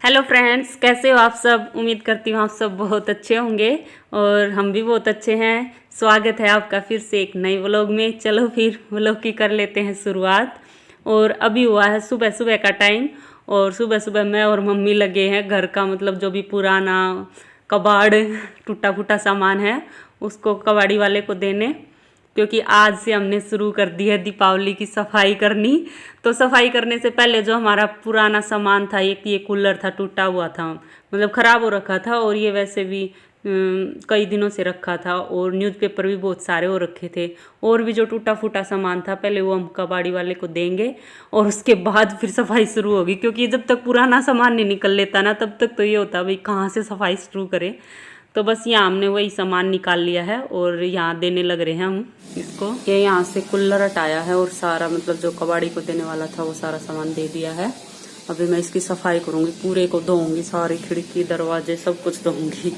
Hello friends, कैसे हो आप सब। उम्मीद करती हूँ आप सब बहुत अच्छे होंगे और हम भी बहुत अच्छे हैं। स्वागत है आपका फिर से एक नए व्लॉग में। चलो फिर व्लॉग की कर लेते हैं शुरुआत। और अभी हुआ है सुबह सुबह का टाइम और सुबह सुबह मैं और मम्मी लगे हैं घर का मतलब जो भी पुराना कबाड़ टूटा फूटा सामान है उसको कबाड़ी वाले को देने, क्योंकि आज से हमने शुरू कर दी है दीपावली की सफाई करनी। तो सफाई करने से पहले जो हमारा पुराना सामान था, एक ये कूलर था टूटा हुआ था, मतलब ख़राब हो रखा था, और ये वैसे भी कई दिनों से रखा था, और न्यूज़पेपर भी बहुत सारे हो रखे थे। और भी जो टूटा फूटा सामान था पहले वो हम कबाड़ी वाले को देंगे और उसके बाद फिर सफाई शुरू होगी, क्योंकि जब तक पुराना सामान नहीं निकल लेता ना तब तक तो ये होता भाई कहाँ से सफाई शुरू करें। तो बस यहाँ हमने वही सामान निकाल लिया है और यहाँ देने लग रहे हैं हम इसको। ये यहाँ से कुल्लर हटाया है और सारा मतलब जो कबाड़ी को देने वाला था वो सारा सामान दे दिया है। अभी मैं इसकी सफाई करूँगी, पूरे को धोऊंगी, सारी खिड़की दरवाजे सब कुछ धोऊंगी।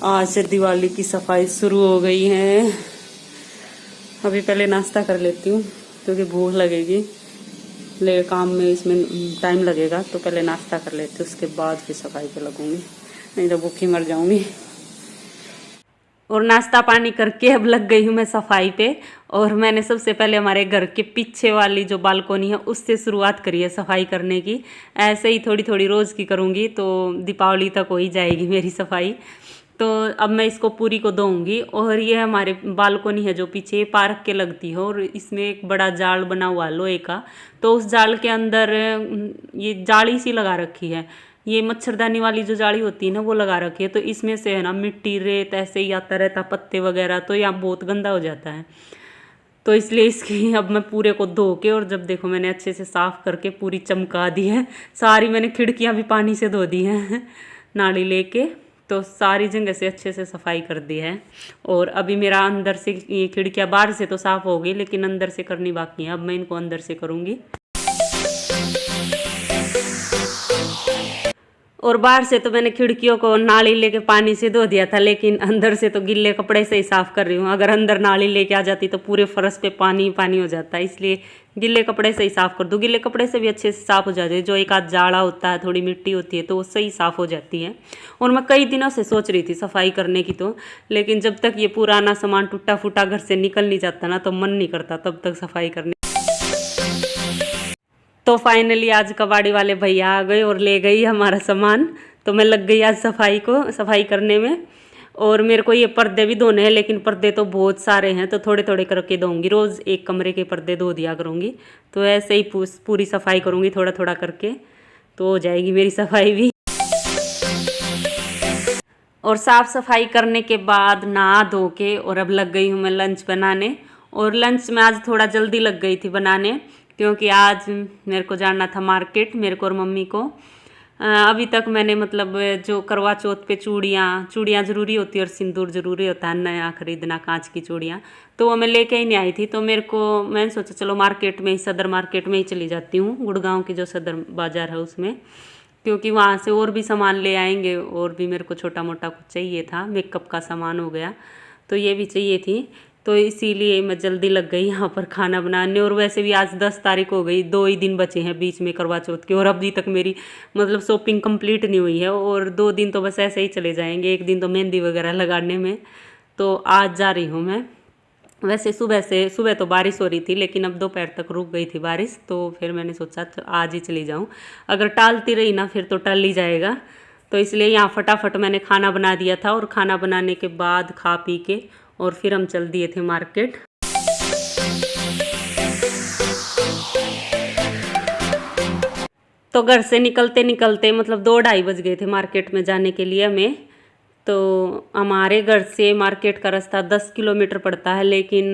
आज से दिवाली की सफाई शुरू हो गई है। अभी पहले नाश्ता कर लेती हूँ क्योंकि भूख लगेगी, ले काम में इसमें टाइम लगेगा, तो पहले नाश्ता कर लेती हूँ, उसके बाद फिर सफाई पे लगूंगी, नहीं तो भूखी मर जाऊंगी। और नाश्ता पानी करके अब लग गई हूँ मैं सफाई पे। और मैंने सबसे पहले हमारे घर के पीछे वाली जो बालकोनी है उससे शुरुआत करी है सफाई करने की। ऐसे ही थोड़ी थोड़ी रोज़ की करूँगी तो दीपावली तक हो ही जाएगी मेरी सफाई। तो अब मैं इसको पूरी को धोऊंगी। और ये हमारे बालकोनी है जो पीछे पार्क के लगती है, और इसमें एक बड़ा जाल बना हुआ है लोहे का, तो उस जाल के अंदर ये जाली सी लगा रखी है, ये मच्छरदानी वाली जो जाली होती है ना वो लगा रखी है। तो इसमें से है ना मिट्टी रेत ऐसे ही आता रहता, पत्ते वगैरह, तो यहाँ बहुत गंदा हो जाता है। तो इसलिए इसकी अब मैं पूरे को धो के, और जब देखो मैंने अच्छे से साफ़ करके पूरी चमका दी है सारी, मैंने खिड़कियाँ भी पानी से धो दी हैं नाली लेके, तो सारी जगह से अच्छे से सफाई कर दी है। और अभी मेरा अंदर से ये खिड़कियाँ बाहर से तो साफ़ हो गई लेकिन अंदर से करनी बाकी है, अब मैं इनको अंदर से करूँगी। और बाहर से तो मैंने खिड़कियों को नाली लेके पानी से धो दिया था, लेकिन अंदर से तो गिल्ले कपड़े से ही साफ़ कर रही हूँ। अगर अंदर नाली लेके आ जाती तो पूरे फर्श पे पानी पानी हो जाता है, इसलिए गिल्ले कपड़े से ही साफ़ कर दूँ। गिल्ले कपड़े से भी अच्छे से साफ़ हो जाती है, जो एक आध जाड़ा होता है, थोड़ी मिट्टी होती है, तो उससे ही साफ़ हो जाती है। और मैं कई दिनों से सोच रही थी सफाई करने की, तो लेकिन जब तक ये पुराना सामान टूटा फूटा घर से निकल नहीं जाता ना तो मन नहीं करता तब तक सफाई करने। तो फाइनली आज कबाड़ी वाले भैया आ गए और ले गई हमारा सामान, तो मैं लग गई आज सफाई करने में। और मेरे को ये पर्दे भी धोने हैं, लेकिन पर्दे तो बहुत सारे हैं, तो थोड़े थोड़े करके धोऊंगी, रोज़ एक कमरे के पर्दे धो दिया करूँगी। तो ऐसे ही पूरी सफाई करूँगी थोड़ा थोड़ा करके, तो हो जाएगी मेरी सफाई भी। और साफ़ सफाई करने के बाद नहा धो के और अब लग गई हूँ मैं लंच बनाने। और लंच में आज थोड़ा जल्दी लग गई थी बनाने, क्योंकि आज मेरे को जाना था मार्केट, मेरे को और मम्मी को। अभी तक मैंने मतलब जो करवा चौथ पे चूड़ियाँ ज़रूरी होती है और सिंदूर ज़रूरी होता है नया खरीदना, कांच की चूड़ियाँ, तो वो मैं लेके ही नहीं आई थी। तो मैंने सोचा चलो मार्केट में ही, सदर मार्केट में ही चली जाती हूँ, गुड़गांव की जो सदर बाज़ार है उसमें, क्योंकि वहाँ से और भी सामान ले आएंगे। और भी मेरे को छोटा मोटा कुछ चाहिए था, मेकअप का सामान हो गया, तो ये भी चाहिए थी, तो इसीलिए मैं जल्दी लग गई यहाँ पर खाना बनाने। और वैसे भी आज 10 तारीख हो गई, 2 ही दिन बचे हैं बीच में करवा चौथ के, और अभी तक मेरी मतलब शॉपिंग कंप्लीट नहीं हुई है, और 2 दिन तो बस ऐसे ही चले जाएंगे, एक दिन तो मेहंदी वगैरह लगाने में। तो आज जा रही हूँ मैं। वैसे सुबह तो बारिश हो रही थी, लेकिन अब दोपहर तक रुक गई थी बारिश, तो फिर मैंने सोचा तो आज ही चली जाऊँ। अगर टालती रही ना फिर तो टल ही जाएगा, तो इसलिए यहाँ फटाफट मैंने खाना बना दिया था। और खाना बनाने के बाद खा पी के और फिर हम चल दिए थे मार्केट। तो घर से निकलते निकलते मतलब 2-2:30 बज गए थे मार्केट में जाने के लिए हमें। तो हमारे घर से मार्केट का रास्ता 10 किलोमीटर पड़ता है, लेकिन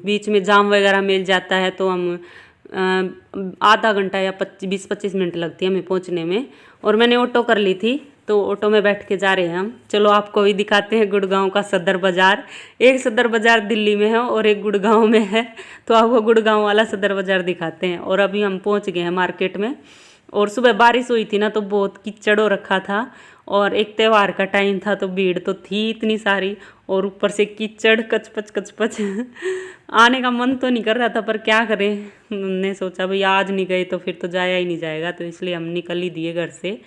बीच में जाम वगैरह मिल जाता है, तो हम आधा घंटा या 20-25 मिनट लगती है हमें पहुंचने में। और मैंने ऑटो कर ली थी, तो ऑटो में बैठ के जा रहे हैं हम। चलो आपको भी दिखाते हैं गुड़गांव का सदर बाज़ार। एक सदर बाज़ार दिल्ली में है और एक गुड़गांव में है, तो आपको गुड़गांव वाला सदर बाज़ार दिखाते हैं। और अभी हम पहुंच गए हैं मार्केट में। और सुबह बारिश हुई थी ना तो बहुत कीचड़ हो रखा था, और एक त्यौहार का टाइम था तो भीड़ तो थी इतनी सारी, और ऊपर से कीचड़ कचपच कचपच आने का मन तो नहीं कर रहा था, पर क्या करें, हमने सोचा भाई आज नहीं गए तो फिर तो जाया ही नहीं जाएगा, तो इसलिए हम निकल ही दिए घर से।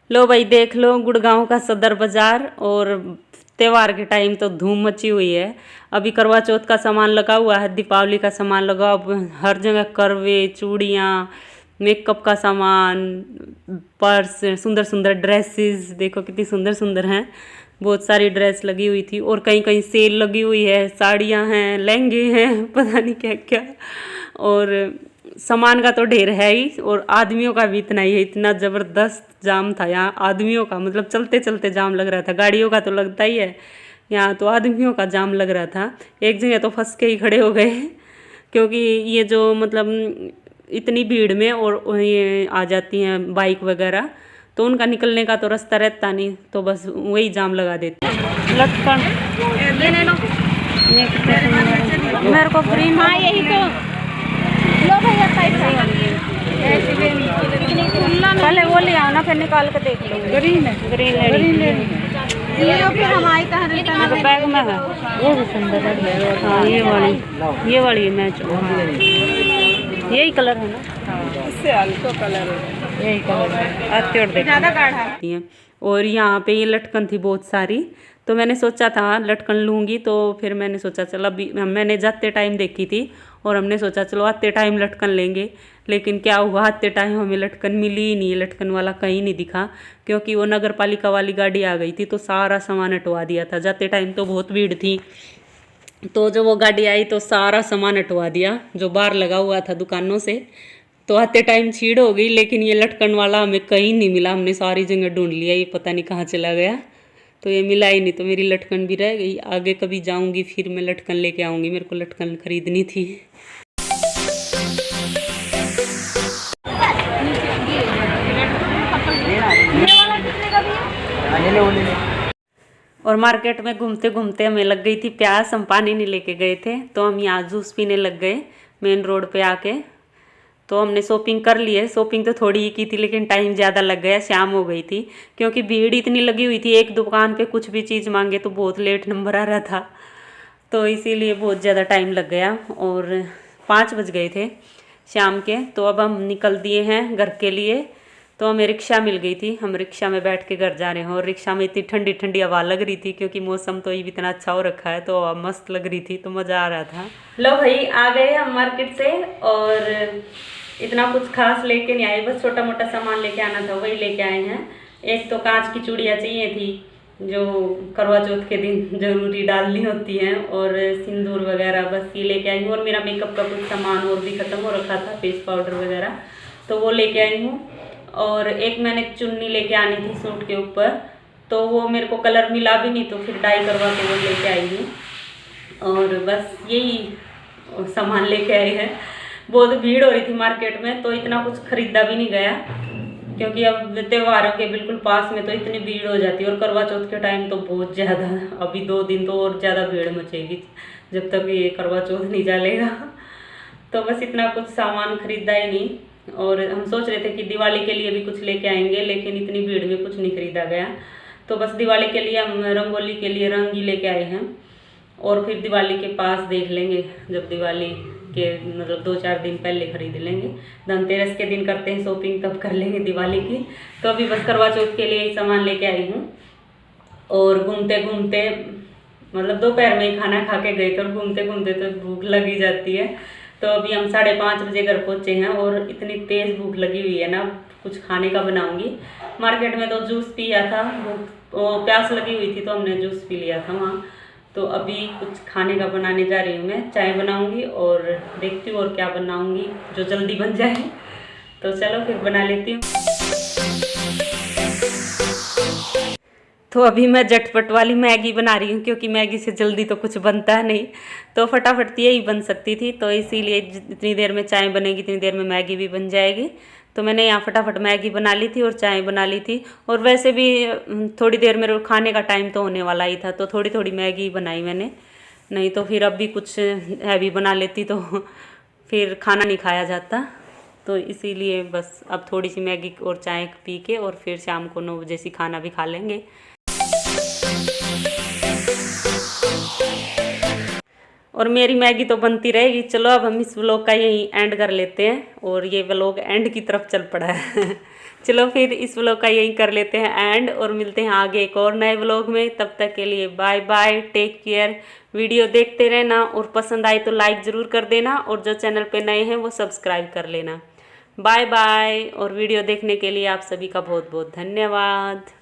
लो भाई देख लो गुड़गांव का सदर बाजार, और त्योहार के टाइम तो धूम मची हुई है। अभी करवा चौथ का सामान लगा हुआ है, दीपावली का सामान लगा, अब हर जगह करवे, चूड़ियाँ, मेकअप का सामान, पर्स, सुंदर सुंदर ड्रेसेस, देखो कितनी सुंदर सुंदर हैं। बहुत सारी ड्रेस लगी हुई थी और कहीं कहीं सेल लगी हुई है, साड़ियाँ हैं, लहंगे हैं, पता नहीं क्या क्या। और सामान का तो ढेर है ही, और आदमियों का भी इतना ही है। इतना ज़बरदस्त जाम था यहाँ आदमियों का, मतलब चलते चलते जाम लग रहा था। गाड़ियों का तो लगता ही है, यहाँ तो आदमियों का जाम लग रहा था। एक जगह तो फंस के ही खड़े हो गए क्योंकि ये जो मतलब इतनी भीड़ में और ये आ जाती हैं बाइक वगैरह, तो उनका निकलने का तो रास्ता रहता नहीं, तो बस वही जाम लगा देते। लटकन मेरे को ग्रीन, हाँ यही तो लो भैया, पहले वो ले आओ ना, फिर निकाल के देख लो। ग्रीन है, ग्रीन बैग में है, ये भी सुंदर है। हाँ ये वाली मैच, यही कलर है ना, इससे हल्का कलर है, यही कलर है, आते और ज़्यादा गाढ़ा है। और यहाँ पे ये लटकन थी बहुत सारी, तो मैंने सोचा था लटकन लूँगी, तो फिर मैंने सोचा चलो अभी, मैंने जाते टाइम देखी थी और हमने सोचा चलो आते टाइम लटकन लेंगे। लेकिन क्या हुआ, आते टाइम हमें लटकन मिली ही नहीं, लटकन वाला कहीं नहीं दिखा, क्योंकि वो नगर पालिका वाली गाड़ी आ गई थी तो सारा सामान हटवा दिया था। जाते टाइम तो बहुत भीड़ थी, तो जब वो गाड़ी आई तो सारा सामान हटवा दिया जो बाहर लगा हुआ था दुकानों से। तो आते टाइम छीड़ हो गई, लेकिन ये लटकन वाला हमें कहीं नहीं मिला। हमने सारी जगह ढूंढ लिया, ये पता नहीं कहाँ चला गया, तो ये मिला ही नहीं। तो मेरी लटकन भी रह गई। आगे कभी जाऊंगी फिर मैं लटकन लेके आऊंगी, मेरे को लटकन खरीदनी थी। और मार्केट में घूमते घूमते हमें लग गई थी प्यास, हम पानी नहीं लेके गए थे, तो हम यहाँ जूस पीने लग गए मेन रोड पे आके। तो हमने शॉपिंग कर ली है, शॉपिंग तो थोड़ी ही की थी लेकिन टाइम ज़्यादा लग गया, शाम हो गई थी क्योंकि भीड़ इतनी लगी हुई थी। एक दुकान पे कुछ भी चीज़ मांगे तो बहुत लेट नंबर आ रहा था, तो इसीलिए बहुत ज़्यादा टाइम लग गया और 5 बज गए थे शाम के। तो अब हम निकल दिए हैं घर के लिए। तो हमें रिक्शा मिल गई थी, हम रिक्शा में बैठ के घर जा रहे हैं। और रिक्शा में इतनी ठंडी ठंडी हवा लग रही थी क्योंकि मौसम तो ये भी इतना अच्छा हो रखा है, तो हवा मस्त लग रही थी, तो मज़ा आ रहा था। लो भाई आ गए हम मार्केट से, और इतना कुछ खास लेके नहीं आए, बस छोटा मोटा सामान लेके आना था वही लेके आए हैं। एक तो कांच की चूड़ियाँ चाहिए थी जो करवा चौथ के दिन ज़रूरी डालनी होती हैं, और सिंदूर वगैरह, बस ये लेके आई हूँ। और मेरा मेकअप का कुछ सामान और भी ख़त्म हो रखा था, फेस पाउडर वगैरह, तो वो लेके आई हूँ। और एक मैंने चुन्नी लेके आनी थी सूट के ऊपर, तो वो मेरे को कलर मिला भी नहीं, तो फिर डाई करवा के वो लेके आई हूँ। और बस यही सामान लेके आई है। बहुत भीड़ हो रही थी मार्केट में, तो इतना कुछ खरीदा भी नहीं गया क्योंकि अब त्योहारों के बिल्कुल पास में तो इतनी भीड़ हो जाती है, और करवा चौथ के टाइम तो बहुत ज़्यादा, अभी 2 दिन तो और ज़्यादा भीड़ मचेगी जब तक ये करवा चौथ नहीं चलेगा। तो बस इतना कुछ सामान खरीदा ही नहीं। और हम सोच रहे थे कि दिवाली के लिए भी कुछ लेके आएंगे, लेकिन इतनी भीड़ में कुछ नहीं खरीदा गया। तो बस दिवाली के लिए हम रंगोली के लिए रंग ही लेके आए हैं, और फिर दिवाली के पास देख लेंगे, जब दिवाली के मतलब 2-4 दिन पहले खरीद लेंगे। धनतेरस के दिन करते हैं शॉपिंग, तब कर लेंगे दिवाली की। तो अभी बस करवा चौथ के लिए ही सामान लेके आई हूँ। और घूमते घूमते मतलब दोपहर में ही खाना खा के गए थे, और घूमते घूमते तो भूख लगी जाती है। तो अभी हम 5:30 बजे घर पहुँचे हैं, और इतनी तेज़ भूख लगी हुई है ना, कुछ खाने का बनाऊंगी। मार्केट में तो जूस पिया था, वो प्यास लगी हुई थी तो हमने जूस पी लिया था वहाँ। तो अभी कुछ खाने का बनाने जा रही हूँ मैं, चाय बनाऊंगी और देखती हूँ और क्या बनाऊंगी जो जल्दी बन जाए। तो चलो फिर बना लेती हूँ। तो अभी मैं झटपट वाली मैगी बना रही हूँ क्योंकि मैगी से जल्दी तो कुछ बनता है नहीं, तो फटाफट यही बन सकती थी। तो इसीलिए जितनी देर में चाय बनेगी इतनी देर में मैगी भी बन जाएगी। तो मैंने यहाँ फटाफट मैगी बना ली थी और चाय बना ली थी। और वैसे भी थोड़ी देर में खाने का टाइम तो होने वाला ही था, तो थोड़ी थोड़ी मैगी बनाई मैंने, नहीं तो फिर अब भी कुछ हैवी बना लेती तो फिर खाना नहीं खाया जाता। तो इसीलिए बस अब थोड़ी सी मैगी और चाय पी के और फिर शाम को 9 बजे से खाना भी खा लेंगे। और मेरी मैगी तो बनती रहेगी। चलो अब हम इस व्लॉग का यहीं एंड कर लेते हैं, और ये व्लॉग एंड की तरफ चल पड़ा है। चलो फिर इस व्लॉग का यहीं कर लेते हैं एंड, और मिलते हैं आगे एक और नए व्लॉग में। तब तक के लिए bye bye, take care. Video देखते रहना, और पसंद आए तो लाइक ज़रूर कर देना, और जो चैनल पे नए हैं वो सब्सक्राइब कर लेना। बाय बाय, और वीडियो देखने के लिए आप सभी का बहुत बहुत धन्यवाद।